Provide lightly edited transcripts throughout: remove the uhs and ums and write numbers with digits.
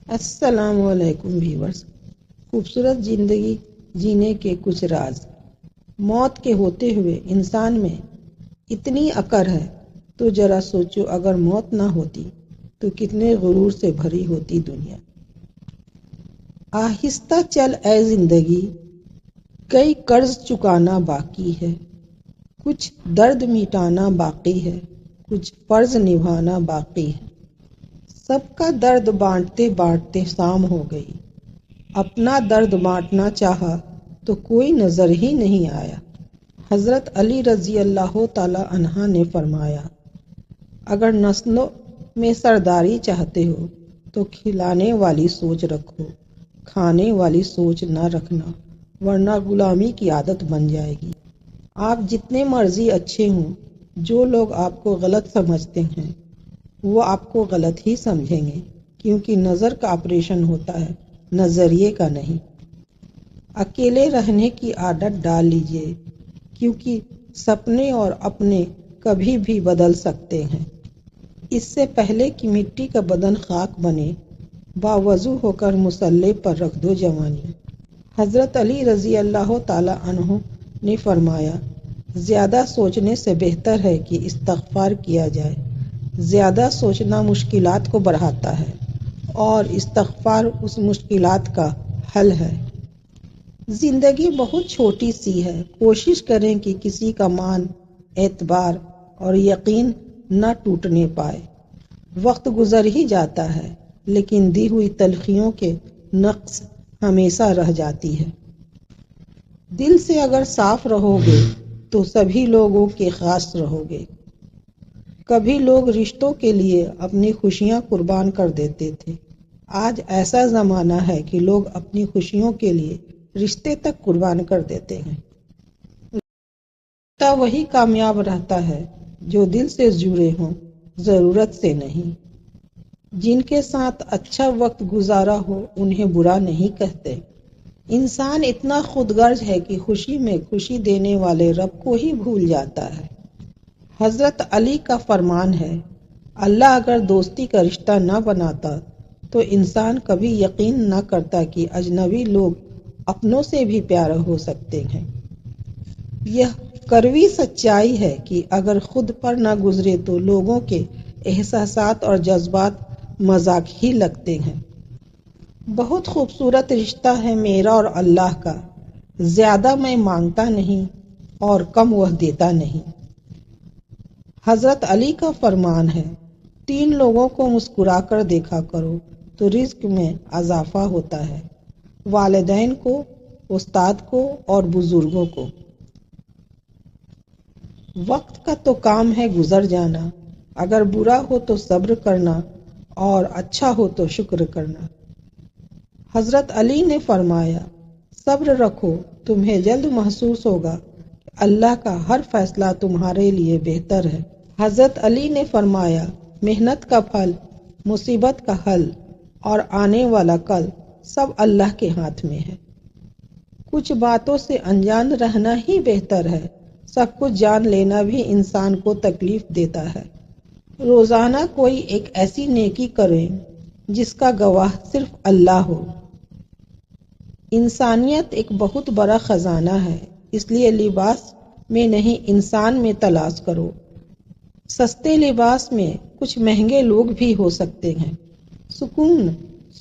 السلام علیکم ویورز۔ خوبصورت زندگی جینے کے کچھ راز۔ موت کے ہوتے ہوئے انسان میں اتنی عقل ہے تو ذرا سوچو اگر موت نہ ہوتی تو کتنے غرور سے بھری ہوتی دنیا۔ آہستہ چل اے زندگی، کئی قرض چکانا باقی ہے، کچھ درد مٹانا باقی ہے، کچھ فرض نبھانا باقی ہے۔ سب کا درد بانٹتے بانٹتے شام ہو گئی، اپنا درد بانٹنا چاہا تو کوئی نظر ہی نہیں آیا۔ حضرت علی رضی اللہ تعالی عنہ نے فرمایا، اگر نسلوں میں سرداری چاہتے ہو تو کھلانے والی سوچ رکھو، کھانے والی سوچ نہ رکھنا، ورنہ غلامی کی عادت بن جائے گی۔ آپ جتنے مرضی اچھے ہوں، جو لوگ آپ کو غلط سمجھتے ہیں وہ آپ کو غلط ہی سمجھیں گے، کیونکہ نظر کا آپریشن ہوتا ہے، نظریے کا نہیں۔ اکیلے رہنے کی عادت ڈال لیجئے، کیونکہ سپنے اور اپنے کبھی بھی بدل سکتے ہیں۔ اس سے پہلے کہ مٹی کا بدن خاک بنے، باوضو ہو کر مصلی پر رکھ دو جوانی۔ حضرت علی رضی اللہ تعالی عنہ نے فرمایا، زیادہ سوچنے سے بہتر ہے کہ استغفار کیا جائے۔ زیادہ سوچنا مشکلات کو بڑھاتا ہے اور استغفار اس مشکلات کا حل ہے۔ زندگی بہت چھوٹی سی ہے، کوشش کریں کہ کسی کا مان، اعتبار اور یقین نہ ٹوٹنے پائے۔ وقت گزر ہی جاتا ہے، لیکن دی ہوئی تلخیوں کے نقص ہمیشہ رہ جاتی ہے۔ دل سے اگر صاف رہو گے تو سبھی لوگوں کے خاص رہو گے۔ کبھی لوگ رشتوں کے لیے اپنی خوشیاں قربان کر دیتے تھے، آج ایسا زمانہ ہے کہ لوگ اپنی خوشیوں کے لیے رشتے تک قربان کر دیتے ہیں۔ رشتہ وہی کامیاب رہتا ہے جو دل سے جڑے ہوں، ضرورت سے نہیں۔ جن کے ساتھ اچھا وقت گزارا ہو انہیں برا نہیں کہتے۔ انسان اتنا خود غرض ہے کہ خوشی میں خوشی دینے والے رب کو ہی بھول جاتا ہے۔ حضرت علی کا فرمان ہے، اللہ اگر دوستی کا رشتہ نہ بناتا تو انسان کبھی یقین نہ کرتا کہ اجنبی لوگ اپنوں سے بھی پیارے ہو سکتے ہیں۔ یہ کڑوی سچائی ہے کہ اگر خود پر نہ گزرے تو لوگوں کے احساسات اور جذبات مذاق ہی لگتے ہیں۔ بہت خوبصورت رشتہ ہے میرا اور اللہ کا، زیادہ میں مانگتا نہیں اور کم وہ دیتا نہیں۔ حضرت علی کا فرمان ہے، 3 لوگوں کو مسکرا کر دیکھا کرو تو رزق میں اضافہ ہوتا ہے، والدین کو، استاد کو اور بزرگوں کو۔ وقت کا تو کام ہے گزر جانا، اگر برا ہو تو صبر کرنا اور اچھا ہو تو شکر کرنا۔ حضرت علی نے فرمایا، صبر رکھو، تمہیں جلد محسوس ہوگا کہ اللہ کا ہر فیصلہ تمہارے لیے بہتر ہے۔ حضرت علی نے فرمایا، محنت کا پھل، مصیبت کا حل اور آنے والا کل سب اللہ کے ہاتھ میں ہے۔ کچھ باتوں سے انجان رہنا ہی بہتر ہے، سب کچھ جان لینا بھی انسان کو تکلیف دیتا ہے۔ روزانہ کوئی ایک ایسی نیکی کریں جس کا گواہ صرف اللہ ہو۔ انسانیت ایک بہت بڑا خزانہ ہے، اس لیے لباس میں نہیں انسان میں تلاش کرو۔ سستے لباس میں کچھ مہنگے لوگ بھی ہو سکتے ہیں۔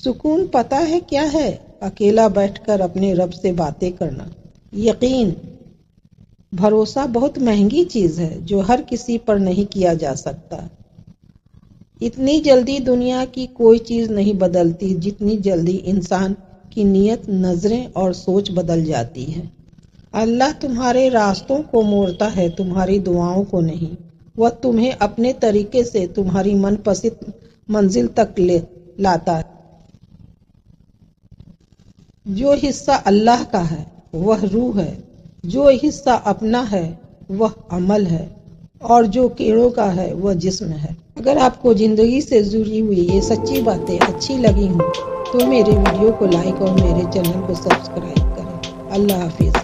سکون پتہ ہے کیا ہے؟ اکیلا بیٹھ کر اپنے رب سے باتیں کرنا۔ یقین، بھروسہ بہت مہنگی چیز ہے جو ہر کسی پر نہیں کیا جا سکتا۔ اتنی جلدی دنیا کی کوئی چیز نہیں بدلتی جتنی جلدی انسان کی نیت، نظریں اور سوچ بدل جاتی ہے۔ اللہ تمہارے راستوں کو موڑتا ہے، تمہاری دعاؤں کو نہیں۔ وہ تمہیں اپنے طریقے سے تمہاری من پسند منزل تک لاتا ہے۔ جو حصہ اللہ کا ہے وہ روح ہے، جو حصہ اپنا ہے وہ عمل ہے، اور جو کیڑوں کا ہے وہ جسم ہے۔ اگر آپ کو زندگی سے جڑی ہوئی یہ سچی باتیں اچھی لگی ہوں تو میرے ویڈیو کو لائک اور میرے چینل کو سبسکرائب کریں۔ اللہ حافظ۔